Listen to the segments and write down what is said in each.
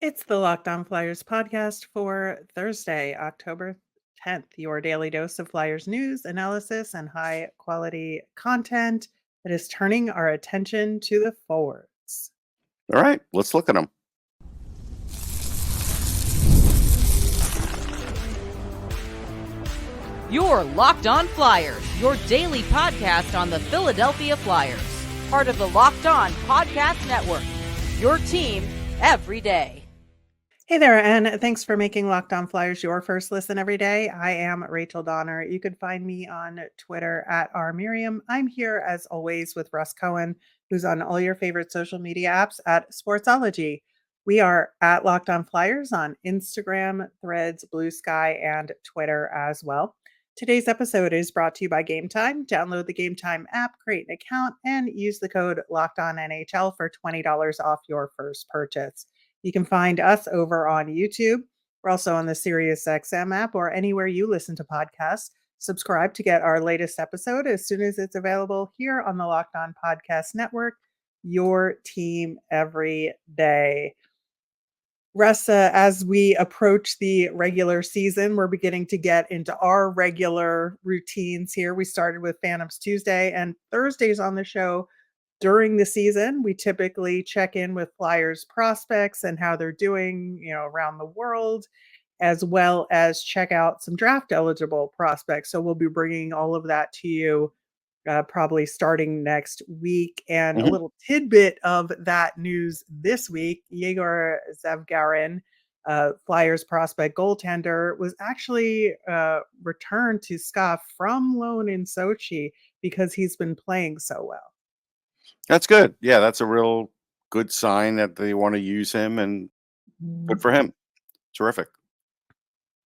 It's the Locked On Flyers podcast for Thursday, October 10th, your daily dose of Flyers news, analysis, and high quality content that is turning our attention to the forwards. All right, let's look at them. You're Locked On Flyers, your daily podcast on the Philadelphia Flyers. Part of the Locked On Podcast Network, your team every day. Hey there, and thanks for making Locked On Flyers your first listen every day. I am Rachel Donner. You can find me on Twitter at rmiriam. I'm here as always with Russ Cohen, who's on all your favorite social media apps at Sportsology. We are at Locked On Flyers on Instagram, Threads, Blue Sky, and Twitter as well. Today's episode is brought to you by Gametime. Download the Gametime app, create an account, and use the code LOCKEDONNHL for $20 off your first purchase. You can find us over on YouTube. We're also on the SiriusXM app or anywhere you listen to podcasts. Subscribe to get our latest episode as soon as it's available here on the Locked On Podcast Network, your team every day. Russ, as we approach the regular season, we're beginning to get into our regular routines here. We started with Phantoms Tuesday and Thursdays on the show. During the season, we typically check in with Flyers prospects and how they're doing, around the world, as well as check out some draft eligible prospects. So we'll be bringing all of that to you probably starting next week. And a little tidbit of that news this week, Yegor Zavgarin, Flyers prospect goaltender, was actually returned to SKA from loan in Sochi because he's been playing so well. That's good. Yeah, that's a real good sign that they want to use him, and good for him. Terrific.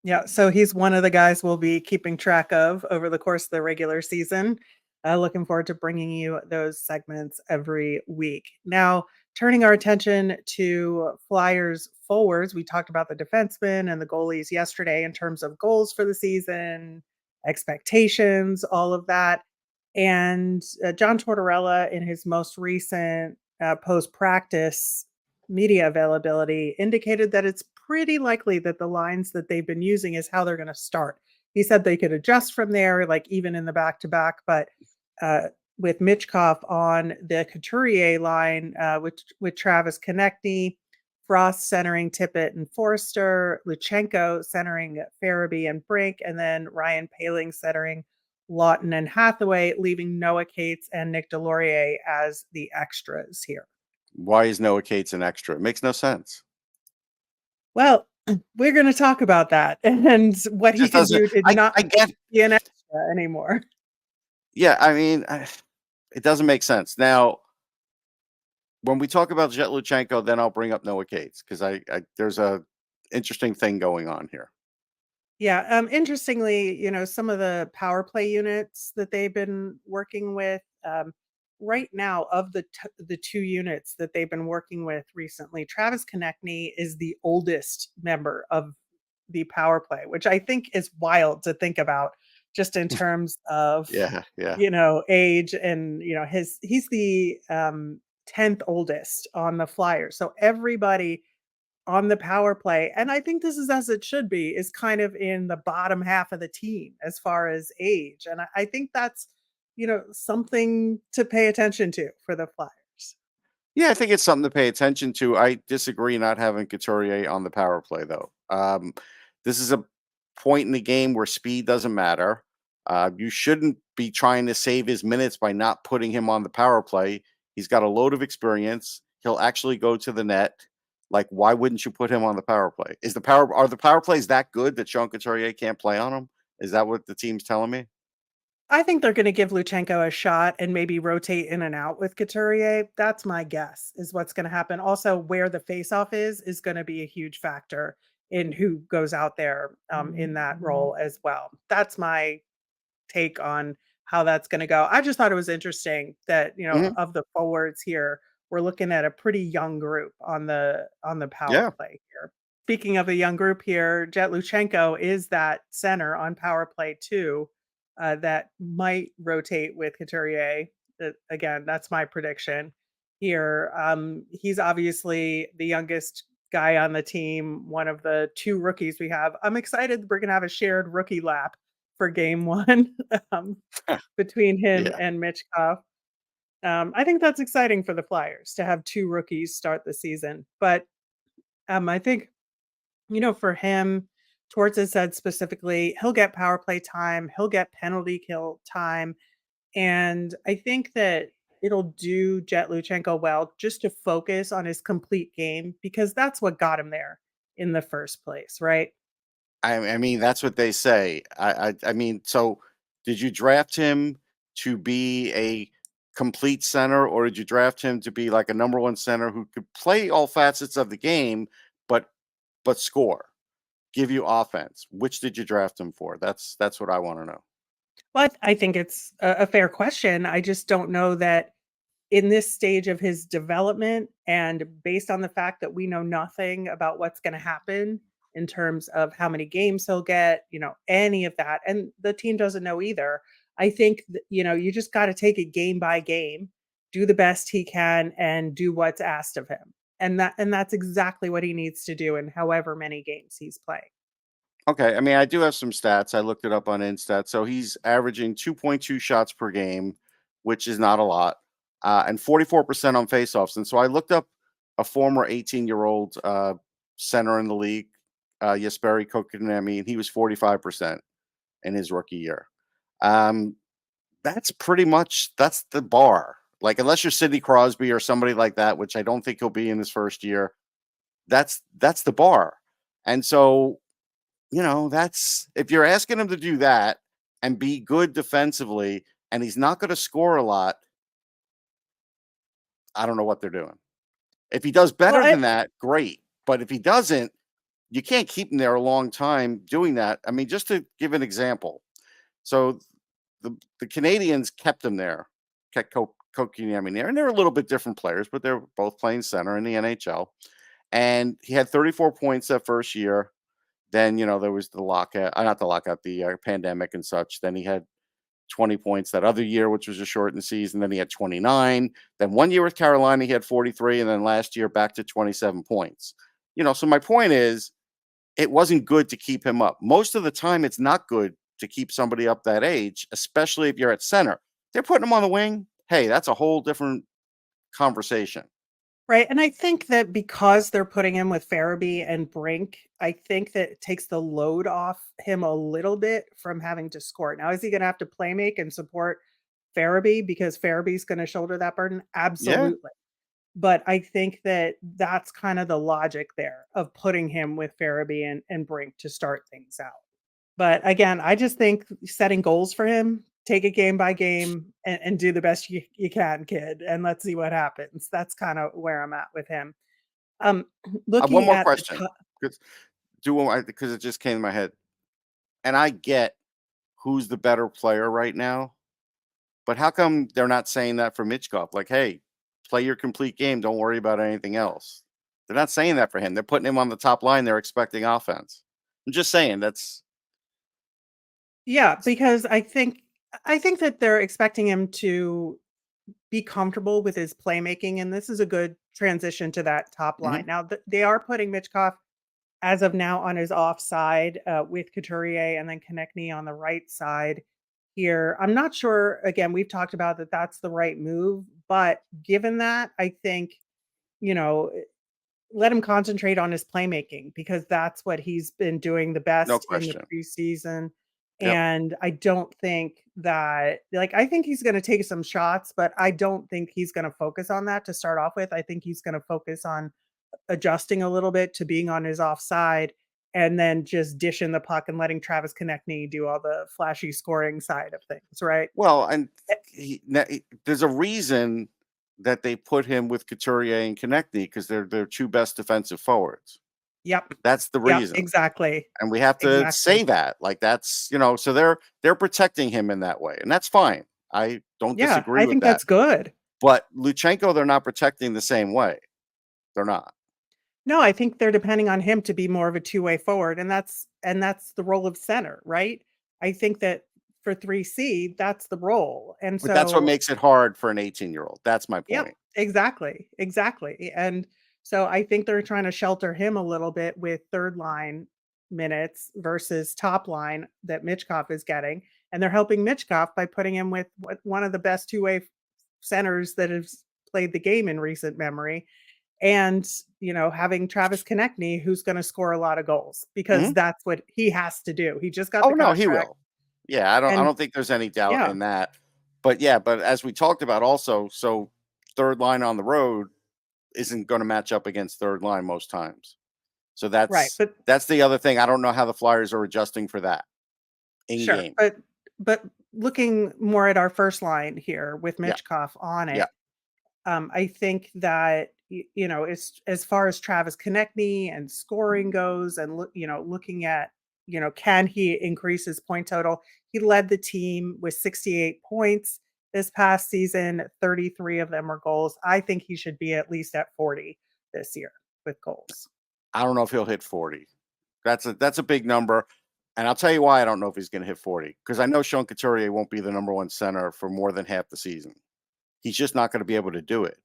Yeah, so he's one of the guys we'll be keeping track of over the course of the regular season. Looking forward to bringing you those segments every week. Now, turning our attention to Flyers forwards, we talked about the defensemen and the goalies yesterday in terms of goals for the season, expectations, all of that. And John Tortorella, in his most recent post-practice media availability, indicated that it's pretty likely that the lines that they've been using is how they're going to start. He said they could adjust from there, like even in the back-to-back, but with Michkov on the Couturier line, with Travis Konecny, Frost centering Tippett and Forster, Luchanko centering Farabee and Brink, and then Ryan Poehling centering Laughton and Hathaway, leaving Noah Cates and Nick Delorier as the extras here. Why is Noah Cates an extra? It makes no sense. Well, we're going to talk about that and what he can do to not be an extra anymore. Yeah, I mean, it doesn't make sense. Now, when we talk about Jett Luchanko, then I'll bring up Noah Cates because I there's a interesting thing going on here. Yeah, interestingly, some of the power play units that they've been working with right now, of the two units that they've been working with recently, Travis Konecny is the oldest member of the power play, which I think is wild to think about just in terms of age, and he's the 10th oldest on the Flyers. So everybody on the power play, and I think this is as it should be, is kind of in the bottom half of the team as far as age. And I think that's, something to pay attention to for the Flyers. Yeah, I think it's something to pay attention to. I disagree not having Couturier on the power play, though. This is a point in the game where speed doesn't matter. You shouldn't be trying to save his minutes by not putting him on the power play. He's got a load of experience. He'll actually go to the net. Like, why wouldn't you put him on the power play? Are the power plays that good that Sean Couturier can't play on them? Is that what the team's telling me? I think they're going to give Luchanko a shot and maybe rotate in and out with Couturier. That's my guess is what's going to happen. Also, where the faceoff is going to be a huge factor in who goes out there in that role as well. That's my take on how that's going to go. I just thought it was interesting that, of the forwards here, we're looking at a pretty young group on the power play here. Speaking of a young group here, Jett Luchanko is that center on power play too, that might rotate with Couturier. Again, that's my prediction here. He's obviously the youngest guy on the team, one of the 2 rookies we have. I'm excited we're gonna have a shared rookie lap for game 1, um, between him Yeah. and Michkov. I think that's exciting for the Flyers to have 2 rookies start the season, but, I think, for him, Torts has said specifically, he'll get power play time, he'll get penalty kill time, and I think that it'll do Jett Luchanko well just to focus on his complete game because that's what got him there in the first place, right? I mean, that's what they say. I mean, so did you draft him to be a complete center, or did you draft him to be like a number one center who could play all facets of the game, but score, give you offense? Which did you draft him for? That's what I want to know. Well, I think it's a fair question. I just don't know that in this stage of his development and based on the fact that we know nothing about what's going to happen in terms of how many games he'll get, any of that. And the team doesn't know either. I think, you just got to take it game by game, do the best he can and do what's asked of him. And that's exactly what he needs to do in however many games he's playing. Okay, I mean, I do have some stats. I looked it up on Instat. So he's averaging 2.2 shots per game, which is not a lot, and 44% on faceoffs. And so I looked up a former 18-year-old center in the league, Jesperi Kotkaniemi, and he was 45% in his rookie year. Um, that's that's the bar. Like, unless you're Sidney Crosby or somebody like that, which I don't think he'll be in his first year, that's the bar. And so that's if you're asking him to do that and be good defensively, and he's not going to score a lot, I don't know what they're doing. If he does Well, better than that, great. But if he doesn't, you can't keep him there a long time doing that. I mean, just to give an example. So the Canadians kept him there, kept Kotkaniemi there, and they're a little bit different players, but they're both playing center in the NHL. And he had 34 points that first year. Then, there was the lockout, not the lockout, the pandemic and such. Then he had 20 points that other year, which was a shortened season. Then he had 29. Then one year with Carolina, he had 43. And then last year, back to 27 points. So my point is, it wasn't good to keep him up. Most of the time, it's not good to keep somebody up that age, especially if you're at center. They're putting him on the wing. Hey, that's a whole different conversation. right, and I think that because they're putting him with Farabee and Brink, I think that it takes the load off him a little bit from having to score. Now, is he gonna have to play make and support Farabee because Farabee's gonna shoulder that burden? Yeah. Absolutely. But I think that that's kind of the logic there of putting him with Farabee and Brink to start things out. But again, I just think setting goals for him, take it game by game and do the best you can, kid, and let's see what happens. That's kind of where I'm at with him. Um, One looking more at the question. top, Because it just came to my head. And I get who's the better player right now. But how come they're not saying that for Michkov? Like, hey, play your complete game. Don't worry about anything else. They're not saying that for him. They're putting him on the top line. They're expecting offense. I'm just saying that's yeah, because I think that they're expecting him to be comfortable with his playmaking, and this is a good transition to that top line. mhm. Now, they are putting Michkov as of now on his offside with Couturier and then Konecny on the right side here. I'm not sure. Again, we've talked about that that's the right move, but given that, I think, you know, let him concentrate on his playmaking because that's what he's been doing the No best in the question. preseason. Yep. And I don't think that, like, I think he's going to take some shots, but I don't think he's going to focus on that to start off with. I think he's going to focus on adjusting a little bit to being on his offside and then just dishing the puck and letting Travis Konecny do all the flashy scoring side of things, right? Well, and Eh, there's a reason that they put him with Couturier and Konechny because they're their two best defensive forwards. Yep. That's the Yep. reason. Exactly. And we have to say Exactly. that. Like that's, so they're protecting him in that way. And that's fine. I don't Yeah. disagree I with think that. that's good. But Luchanko, they're not protecting the same way. They're not. No, I think they're depending on him to be more of a two-way forward, and that's the role of center, right? I think that for 3C, that's the role. And But that's what so, makes it hard for an 18-year-old. That's my yep, point. exactly. Exactly. And So I think they're trying to shelter him a little bit with third line minutes versus top line that Michkov is getting. And they're helping Michkov by putting him with one of the best two-way centers that has played the game in recent memory. And, having Travis Konecny, who's going to score a lot of goals because Mhm. that's what he has to do. He just got Oh, the no, he contract. will. Yeah, I And don't think there's any doubt yeah, in that. But yeah, but as we talked about also, so third line on the road isn't gonna match up against third line most times. So right. that's the other thing. I don't know how the Flyers are adjusting for that in Sure, game. but looking more at our first line here with Yeah, Michkov on yeah. it, I think that as far as Travis Konecny and scoring goes, and looking at can he increase his point total? He led the team with 68 points this past season. 33 of them were goals. I think he should be at least at 40 this year with goals. I don't know if he'll hit 40. That's a big number. And I'll tell you why I don't know if he's gonna hit 40, because I know Sean Couturier won't be the number one center for more than half the season. He's just not gonna be able to do it.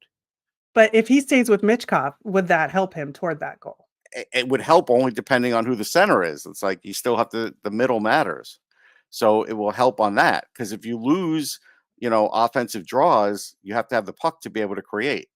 But if he stays with Michkov, would that help him toward that goal? It would help only depending on who the center is. It's like you still have to the middle matters. So it will help on that, because if you lose, offensive draws, you have to have the puck to be able to create.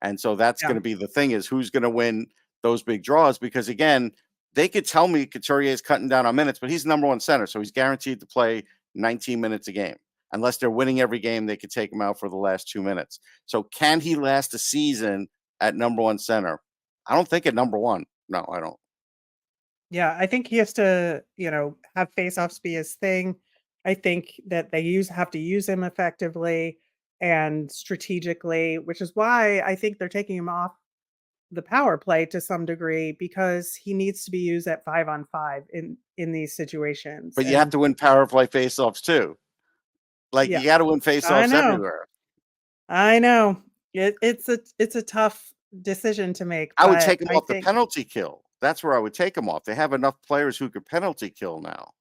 And so that's Yeah. going to be the thing, is who's going to win those big draws, because again, they could tell me Couturier is cutting down on minutes, but he's the number one center, so he's guaranteed to play 19 minutes a game. Unless they're winning every game, they could take him out for the last 2 minutes. So can he last a season at number one center? I don't think at number one. No, I don't. Yeah, I think he has to, have faceoffs be his thing. I think that they have to use him effectively and strategically, which is why I think they're taking him off the power play to some degree because he needs to be used at 5-on-5 in these situations. But you have And to win power play faceoffs too. Like, yeah, you got to win I faceoffs know. everywhere. I know. It's a tough decision to make, I would but take him I off the think penalty kill. That's where I would take him off. They have enough players who could penalty kill now.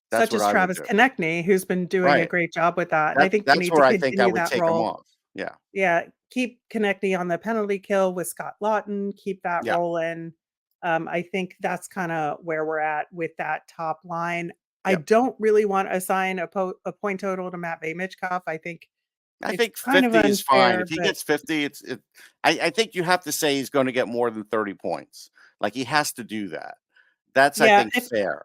That's such what as I would Travis do. Konecny, who's been doing a Right. great job with that, and I think they That's need to where I think I continue would that take him role. off. Yeah. Yeah, keep Konecny on the penalty kill with Scott Laughton, keep that Yeah. rolling. I think that's kinda where we're at with that top line. I Yeah. don't really want to assign a point total to Matvei Michkov. I think I it's think kind of 50 is fine. unfair, If he but gets 50, I think you have to say he's going to get more than 30 points. Like, he has to do that. That's, I yeah, think, fair.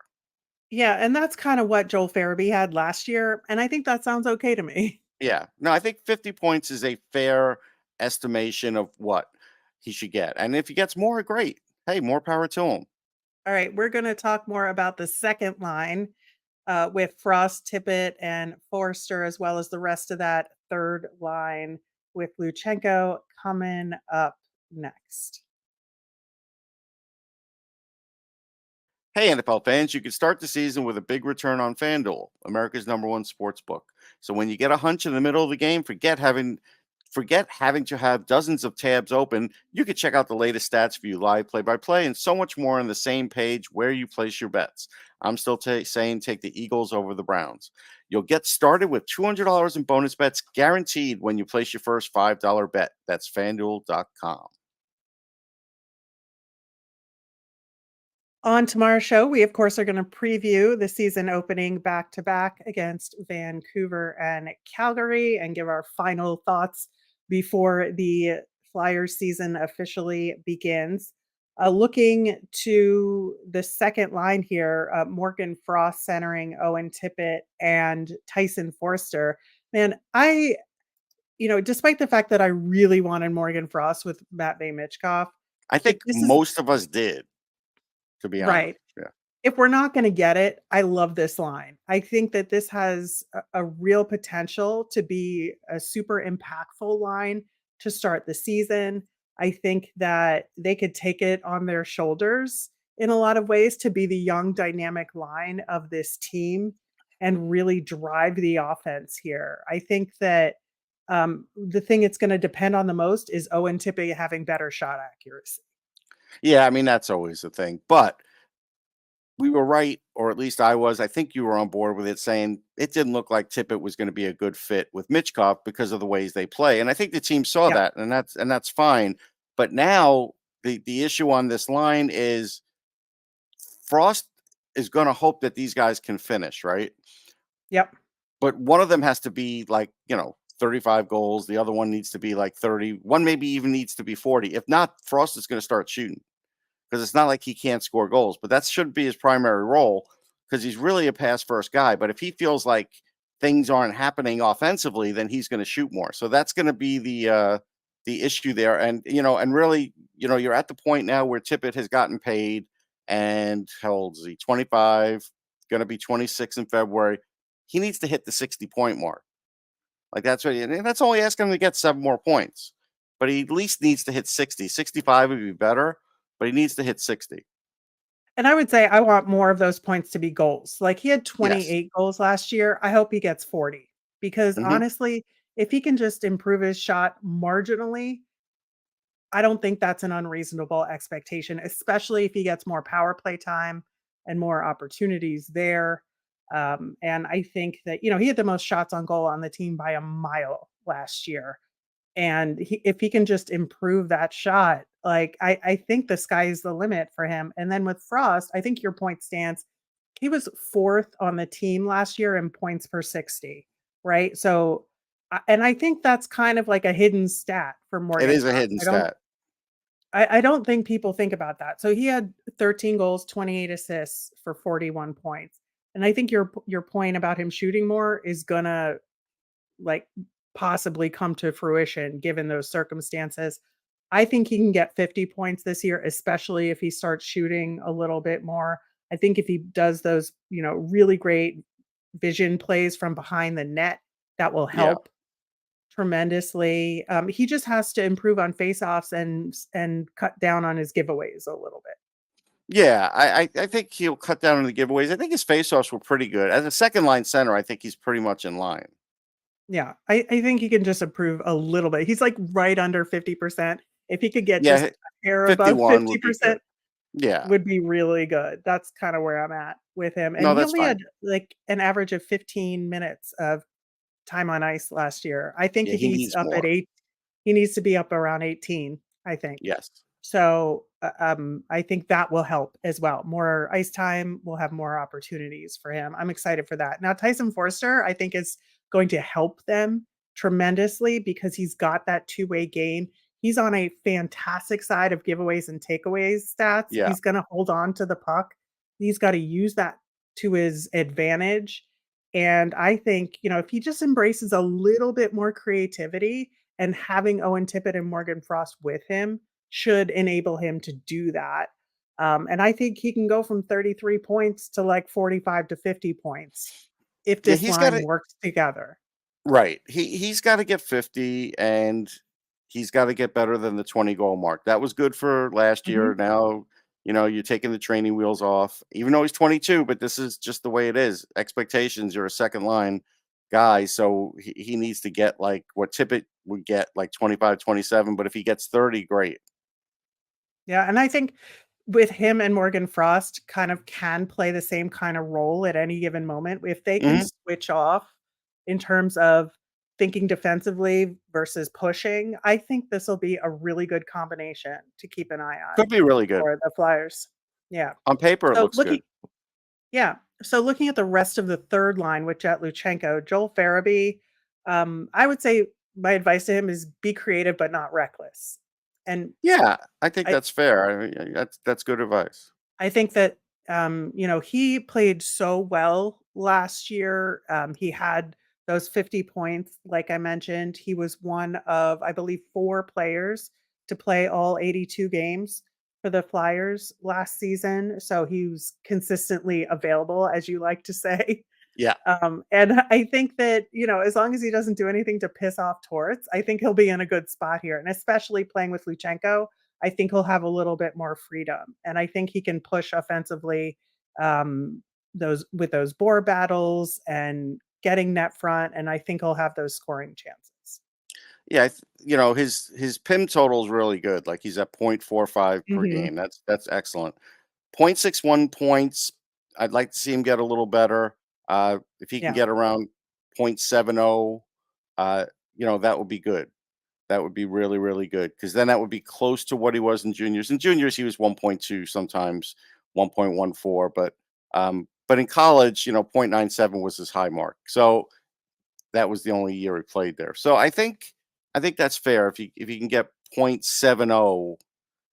yeah, and that's kinda what Joel Farabee had last year, and I think that sounds okay to me. Yeah. No, I think 50 points is a fair estimation of what he should get. And if he gets more, great. Hey, more power to him. All right, we're gonna talk more about the second line, with Frost, Tippett, and Forster, as well as the rest of that third line with Luchanko coming up next. Hey, NFL fans, you can start the season with a big return on FanDuel, America's #1 sports book. So when you get a hunch in the middle of the game, forget having to have dozens of tabs open. You can check out the latest stats for you, live play-by-play, and so much more on the same page where you place your bets. I'm still saying take the Eagles over the Browns. You'll get started with $200 in bonus bets guaranteed when you place your first $5 bet. That's FanDuel.com. On tomorrow's show, we, of course, are going to preview the season opening back to back against Vancouver and Calgary and give our final thoughts before the Flyers season officially begins. Looking to the second line here, Morgan Frost centering Owen Tippett and Tyson Forster. Man, despite the fact that I really wanted Morgan Frost with Matvei Michkov, I if think this is most of us did, to be honest. right. Yeah. If we're not gonna get it, I love this line. I think that this has a real potential to be a super impactful line to start the season. I think that they could take it on their shoulders in a lot of ways to be the young dynamic line of this team and really drive the offense here. I think that, the thing it's gonna depend on the most is Owen Tippett having better shot accuracy. Yeah, I mean, that's always the thing. But we were right, or at least I was. I think you were on board with it, saying it didn't look like Tippett was going to be a good fit with Michkov because of the ways they play. And I think the team saw Yeah. that, and that's fine. But now the issue on this line is Frost is going to hope that these guys can finish, right? Yep. But one of them has to be like, 35 goals. The other one needs to be like 30. One maybe even needs to be 40. If not, Frost is going to start shooting because it's not like he can't score goals, but that should be his primary role because he's really a pass first guy. But if he feels like things aren't happening offensively, then he's going to shoot more. So that's going to be the issue there. And and really, you're at the point now where Tippett has gotten paid, and how old is he? 25, going to be 26 in February. He needs to hit the 60-point mark. Like and that's only asking him to get 7 more points. But he at least needs to hit 60. 65 would be better, but he needs to hit 60. And I would say I want more of those points to be goals. Like he had Yes. 28 goals last year. I hope he gets 40 because Hmm. honestly, if he can just improve his shot marginally, I don't think that's an unreasonable expectation, especially if he gets more power play time and more opportunities there. And I think that, he had the most shots on goal on the team by a mile last year. And if he can just improve that shot, like I think the sky is the limit for him. And then with Frost, I think your point stands. He was fourth on the team last year in points per 60, right? So, and I think that's kind of like a hidden stat for It Morgan is a Frost. hidden stat. I don't think people think about that. So he had 13 goals, 28 assists for 41 points. And I think your point about him shooting more is gonna like possibly come to fruition given those circumstances. I think he can get 50 points this year, especially if he starts shooting a little bit more. I think if he does those, really great vision plays from behind the net, that will Yeah. help tremendously. He just has to improve on faceoffs and cut down on his giveaways a little bit. Yeah, I think he'll cut down on the giveaways. I think his faceoffs were pretty good. As a second line center, I think he's pretty much in line. Yeah, I think he can just improve a little bit. He's like right under 50%. If he could get just Yeah, a hair above 51 would be good. 50%, Yeah. would be really good. That's kind of where I'm at with him. And No, he that's only fine. had like an average of 15 minutes of time on ice last year. I think Yeah, if he he's needs up at more. 8, he needs to be up around 18, I think. Yes. So, I think that will help as well. More ice time will have more opportunities for him. I'm excited for that. Now, Tyson Forster, I think, is going to help them tremendously because he's got that two-way game. He's on a fantastic side of giveaways and takeaways stats. Yeah. He's going to hold on to the puck. He's got to use that to his advantage. And I think, if he just embraces a little bit more creativity and having Owen Tippett and Morgan Frost with him, should enable him to do that. And I think he can go from 33 points to like 45 to 50 points if Yeah, this he's got line to works together. right. He's got to get 50, and he's got to get better than the 20 goal mark. That was good for last year. Mhm. Now, you're taking the training wheels off, even though he's 22, but this is just the way it is. Expectations, you're a second line guy, so he needs to get like what Tippett would get, like 25, 27. But if he gets 30, great. Yeah, and I think with him and Morgan Frost kind of can play the same kind of role at any given moment. If they can Hmm. switch off in terms of thinking defensively versus pushing, I think this will be a really good combination to keep an eye on Could be really good. for the Flyers. Yeah. On paper, it So looks looking good. Yeah. So looking at the rest of the third line with Jett, Luchanko, Joel Farabee, I would say my advice to him is be creative but not reckless. And Yeah, I think I that's fair. I mean, that's good advice. I think that he played so well last year. He had those 50 points, like I mentioned. He was one of, I believe, 4 players to play all 82 games for the Flyers last season. So he was consistently available, as you like to say. Yeah. And I think that, as long as he doesn't do anything to piss off Torts, I think he'll be in a good spot here. And especially playing with Luchanko, I think he'll have a little bit more freedom. And I think he can push offensively um, those boar battles and getting net front. And I think he'll have those scoring chances. Yeah, his PIM total is really good. Like he's at 0.45 per Hmm. game. That's excellent. 0.61 points. I'd like to see him get a little better. If he can Yeah. get around 0.70, that would be good. That would be really, really good because then that would be close to what he was in juniors. In juniors, he was 1.2, sometimes 1.14, but in college, 0.97 was his high mark. So that was the only year he played there. So I think that's fair. If he can get 0.70,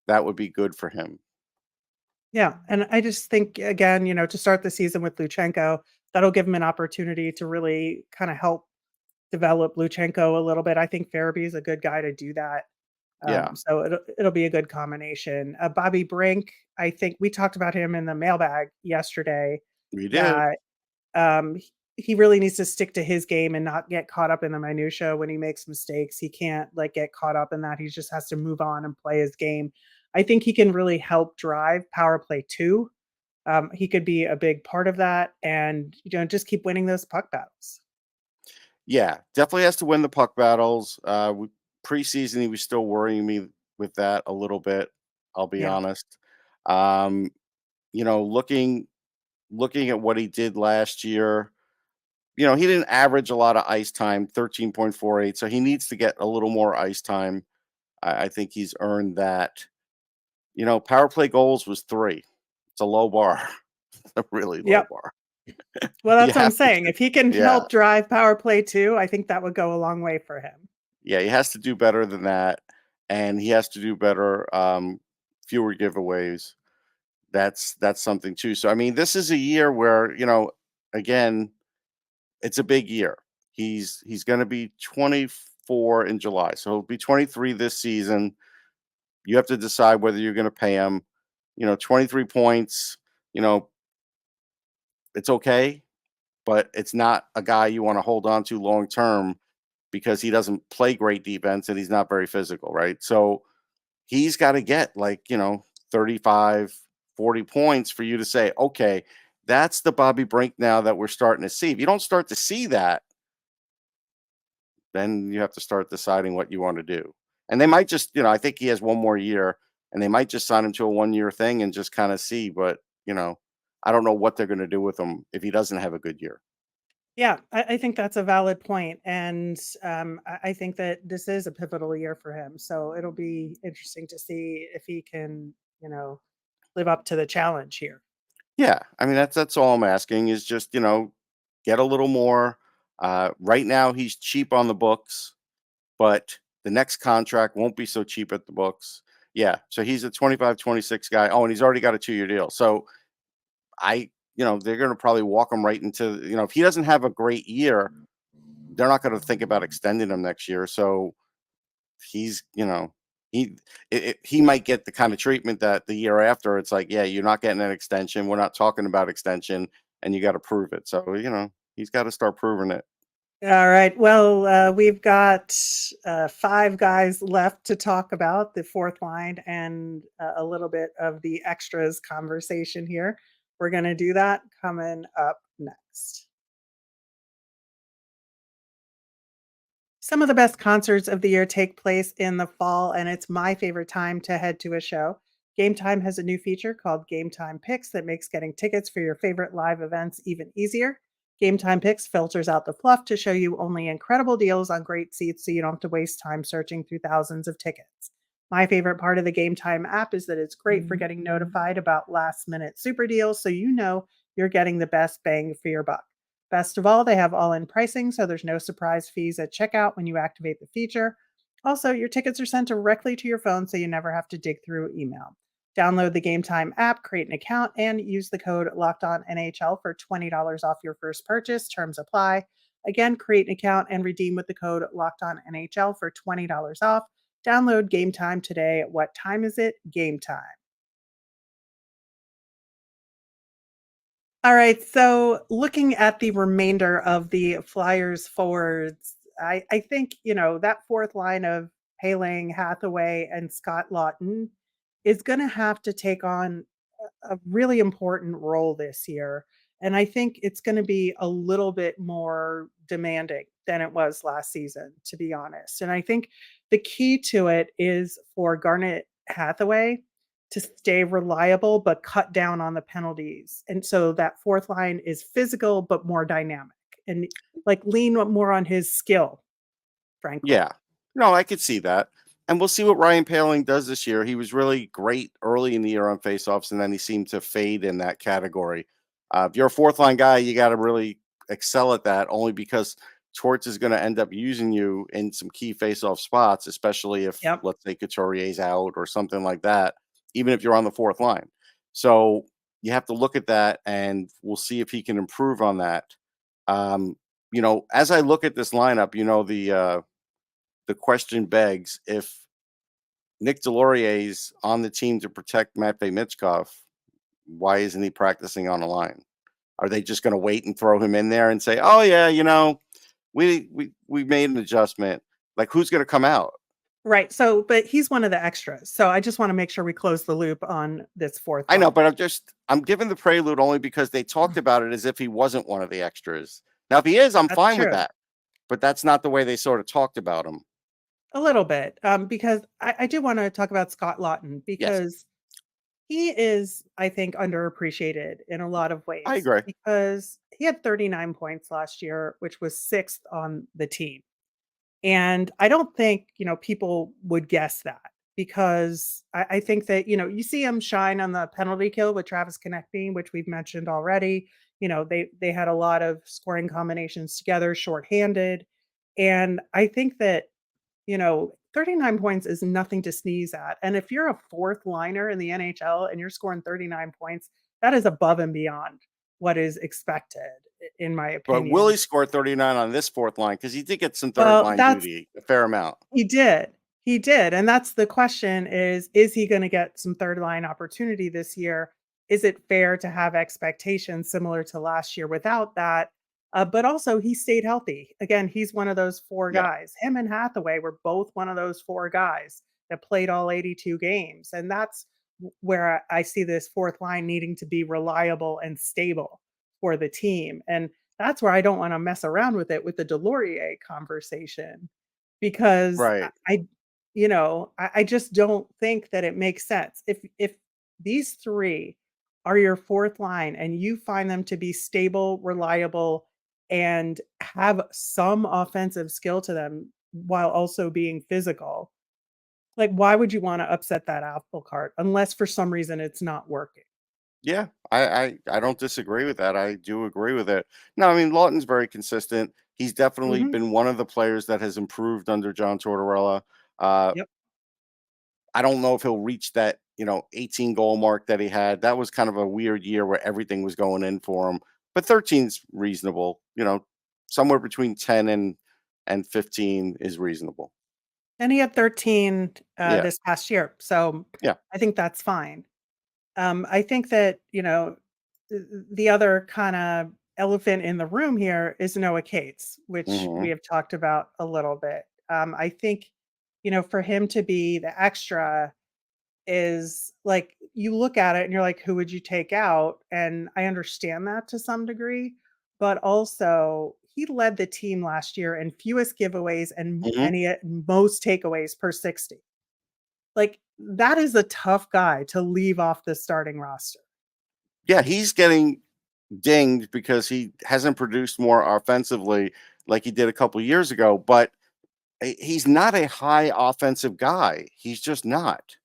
that would be good for him. Yeah, and I just think again, to start the season with Luchanko, that'll give him an opportunity to really kind of help develop Luchanko a little bit. I think Farabee is a good guy to do that. Yeah, So it'll be a good combination. Bobby Brink, I think we talked about him in the mailbag yesterday. we did. That he really needs to stick to his game and not get caught up in the minutia when he makes mistakes. He can't like get caught up in that. He just has to move on and play his game. I think he can really help drive power play too. He could be a big part of that, and just keep winning those puck battles. Yeah, definitely has to win the puck battles. Preseason, he was still worrying me with that a little bit. I'll be Yeah. honest. Um, looking at what he did last year, he didn't average a lot of ice time, 13.48. So he needs to get a little more ice time. I think he's earned that. Power play goals was 3. It's a low bar, a really low Yep. bar. Well, You that's what I'm have to, saying. If he can yeah, help drive power play too, I think that would go a long way for him. yeah. He has to do better than that, and he has to do better. Fewer giveaways. That's something too. So I mean, this is a year where again, it's a big year. He's going to be 24 in July, so he'll be 23 this season. You have to decide whether you're going to pay him. 23 points. You know, it's okay, but it's not a guy you want to hold on to long term because he doesn't play great defense and he's not very physical, right? So he's got to get 35, 40 points for you to say, okay, that's the Bobby Brink now that we're starting to see. If you don't start to see that, then you have to start deciding what you want to do. And they might just, I think he has one more year and they might just sign him to a 1 year thing and just kind of see. But, I don't know what they're going to do with him if he doesn't have a good year. Yeah, I think that's a valid point, and I think that this is a pivotal year for him. So it'll be interesting to see if he can, live up to the challenge here. Yeah. I mean, that's all I'm asking is just, get a little more. Right now, he's cheap on the books, but the next contract won't be so cheap at the books. Yeah. So he's a 25, 26 guy. Oh, and he's already got a 2 year deal. So they're going to probably walk him right into, if he doesn't have a great year, they're not going to think about extending him next year. So he's, he might get the kind of treatment that the year after it's like, yeah, you're not getting an extension. We're not talking about extension and you got to prove it. So, he's got to start proving it. All right. Well, we've got 5 guys left to talk about the fourth line and a little bit of the extras conversation here. We're going to do that coming up next. Some of the best concerts of the year take place in the fall, and it's my favorite time to head to a show. Gametime has a new feature called Gametime Picks that makes getting tickets for your favorite live events even easier. Gametime Picks filters out the fluff to show you only incredible deals on great seats so you don't have to waste time searching through thousands of tickets. My favorite part of the Gametime app is that it's great for getting notified about last minute super deals so you know you're getting the best bang for your buck. Best of all, they have all in pricing, so there's no surprise fees at checkout when you activate the feature. Also, your tickets are sent directly to your phone, so you never have to dig through email. Download the Game Time app, create an account, and use the code LOCKEDONNHL for $20 off your first purchase. Terms apply. Again, create an account and redeem with the code LOCKEDONNHL for $20 off. Download Game Time today. What time is it? Game Time. All right. So looking at the remainder of the Flyers forwards, I think, that fourth line of Poehling, Hathaway, and Scott Laughton is going to have to take on a really important role this year. And I think it's going to be a little bit more demanding than it was last season, to be honest. And I think the key to it is for Garnet Hathaway to stay reliable but cut down on the penalties. And so that fourth line is physical but more dynamic and lean more on his skill, frankly. Yeah. No, I could see that. And we'll see what Ryan Poehling does this year. He was really great early in the year on faceoffs, and then he seemed to fade in that category. If you're a fourth line guy, you got to really excel at that, only because Torts is going to end up using you in some key faceoff spots, especially if, Yep. let's say, Couturier's out or something like that, even if you're on the fourth line. So you have to look at that, and we'll see if he can improve on that. Um, as I look at this lineup, the question begs, if Nick Delorier's on the team to protect Matvei Michkov, why isn't he practicing on a line? Are they just going to wait and throw him in there and say, "Oh yeah, we made an adjustment"? Like, who's going to come out? Right. So, but he's one of the extras. So I just want to make sure we close the loop on this fourth I know, line. but I'm giving the prelude only because they talked about it as if he wasn't one of the extras. Now, if he is, I'm That's fine with true. that. But that's not the way they sort of talked about him. A little bit. Because I do want to talk about Scott Laughton Yes, because he is, I think, underappreciated in a lot of I ways agree. because he had 39 points last year, which was sixth on the team. And I don't think, people would guess that because I think that, you see him shine on the penalty kill with Travis Konecny, which we've mentioned already. They had a lot of scoring combinations together, shorthanded. And I think that, 39 points is nothing to sneeze at. And if you're a fourth liner in the NHL and you're scoring 39 points, that is above and beyond what is expected, in my But opinion. Willie scored 39 on this fourth line because he did get some third Well, line that's duty, a fair amount. He did. He did, and that's the question is he gonna get some third line opportunity this year? Is it fair to have expectations similar to last year without that? But also he stayed healthy. Again, he's one of those 4 Yeah, guys. Him and Hathaway were both one of those 4 guys that played all 82 games, and that's where I see this fourth line needing to be reliable and stable for the team, and that's where I don't wanna mess around with it with the Delorier conversation because right. I just don't think that it makes sense. If these 3 are your 4th line and you find them to be stable, reliable, and have some offensive skill to them while also being physical, like, why would you wanna upset that apple cart unless for some reason it's not working? Yeah, I don't disagree with that. I do agree with it. No, I mean Lawton's very consistent. He's definitely Mhm. been one of the players that has improved under John Tortorella. Uh, Yep. I don't know if he'll reach that 18 goal mark that he had. That was kind of a weird year where everything was going in for him. But 13's reasonable. Somewhere between 10 and 15 is reasonable. And he had 13, Yeah, this past year, so yeah. I think that's fine. I think that, the other kinda elephant in the room here is Noah Cates, which we Hmm. have talked about a little bit. I think, for him to be the extra is like, you look at it and you're like, "Who would you take out?" And I understand that to some degree, but also he led the team last year in fewest giveaways Hmm. and he had most takeaways per 60. Like, that is a tough guy to leave off the starting roster. Yeah, he's getting dinged because he hasn't produced more offensively like he did a couple years ago, but he's not a high offensive guy. He's just not.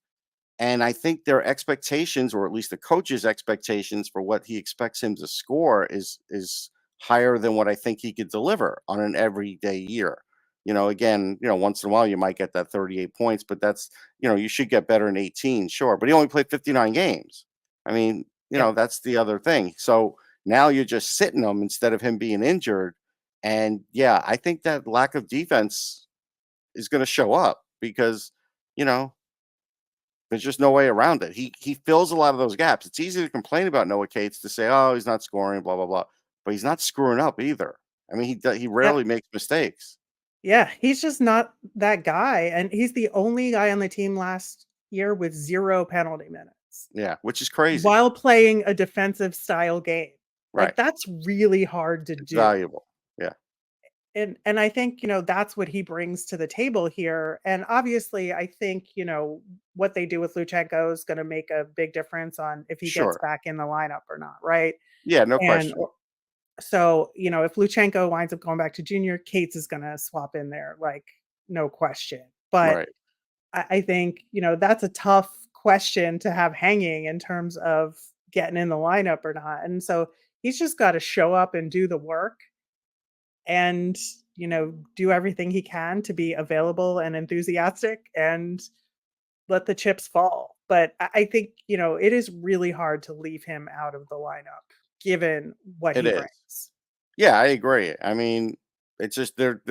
And I think their expectations, or at least the coach's expectations for what he expects him to score is higher than what I think he could deliver on an everyday year. Again, once in a while you might get that 38 points, but that's, you should get better in 18, sure. But he only played 59 games. I mean, Yeah. that's the other thing. So now you're just sitting him instead of him being injured. And yeah, I think that lack of defense is going to show up because, you know, there's just no way around it. He fills a lot of those gaps. It's easy to complain about Noah Cates to say, "Oh, he's not scoring, blah blah blah," but he's not screwing up either. I mean, he Yeah. rarely makes mistakes. Yeah, he's just not that guy, and he's the only guy on the team last year with 0 penalty minutes Yeah, which is crazy. while playing a defensive style game. Right. Like, that's really hard to It's do. valuable. Yeah. And I think, that's what he brings to the table here, and obviously, I think, what they do with Luchanko is gonna make a big difference on if he gets Sure. back in the lineup or not, right? Yeah, no And question. so, if Luchanko winds up going back to junior, Cates is gonna swap in there, like, no question. But Right. I think, that's a tough question to have hanging in terms of getting in the lineup or not. And so he's just got to show up and do the work and, do everything he can to be available and enthusiastic and let the chips fall. But I think, it is really hard to leave him out of the lineup given what It he is. brings. Yeah, I agree. I mean, it's just they're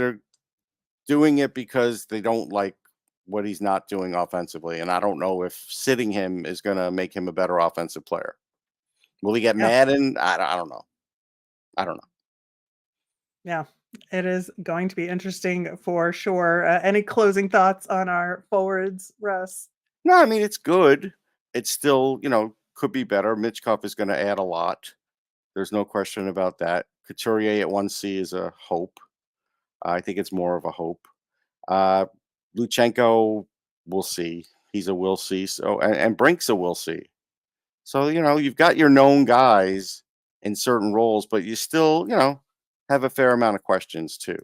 doing it because they don't like what he's not doing offensively, and I don't know if sitting him is gonna make him a better offensive player. Will he get Yeah. mad? And I don't know. I don't know. Yeah. It is going to be interesting for sure. Any closing thoughts on our forwards, Russ? No, I mean it's good. It's still, could be better. Michkov is gonna add a lot. There's no question about that. Couturier at 1C is a hope. I think it's more of a hope. Uh, Luchanko, we'll see. He's a we'll see. So and Brink's a we'll see. So you've got your known guys in certain roles, but you still have a fair amount of questions too.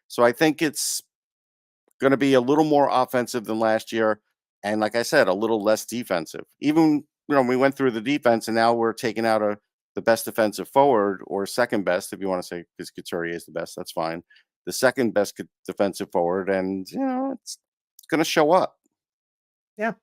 So I think it's going to be a little more offensive than last year, and like I said, a little less defensive. Even we went through the defense, and now we're taking out the best defensive forward or second best, if you want to say, because Couturier is the best. That's fine. The second best defensive forward, and it's going to show up. Yeah.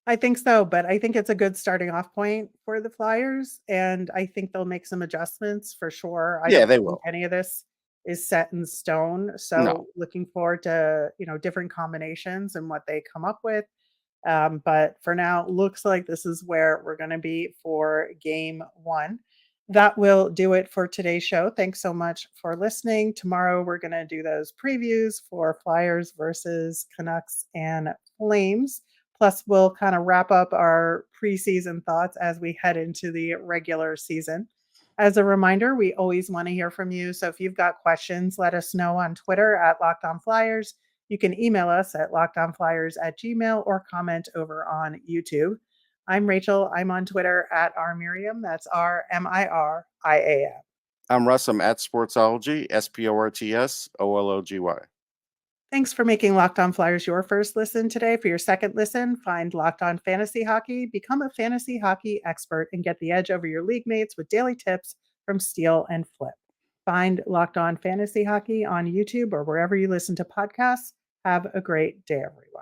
I think so, but I think it's a good starting off point for the Flyers, and I think they'll make some adjustments for sure. I Yeah, don't they think will. any of this is set in stone. No, So looking forward to, different combinations and what they come up with. But for now, looks like this is where we're going to be for game one. That will do it for today's show. Thanks so much for listening. Tomorrow, we're going to do those previews for Flyers versus Canucks and Flames. Plus, we'll kind of wrap up our preseason thoughts as we head into the regular season. As a reminder, we always want to hear from you. So if you've got questions, let us know on Twitter at Locked On Flyers. You can email us at lockedonflyers@gmail or comment over on YouTube. I'm Rachel. I'm on Twitter at rmiriam. That's RMIRIAM. I'm Russ. I'm at Sportsology, SPORTSOLOGY. Thanks for making Locked On Flyers your first listen today. For your second listen, find Locked On Fantasy Hockey, become a fantasy hockey expert, and get the edge over your league mates with daily tips from Steal and Flip. Find Locked On Fantasy Hockey on YouTube or wherever you listen to podcasts. Have a great day, everyone.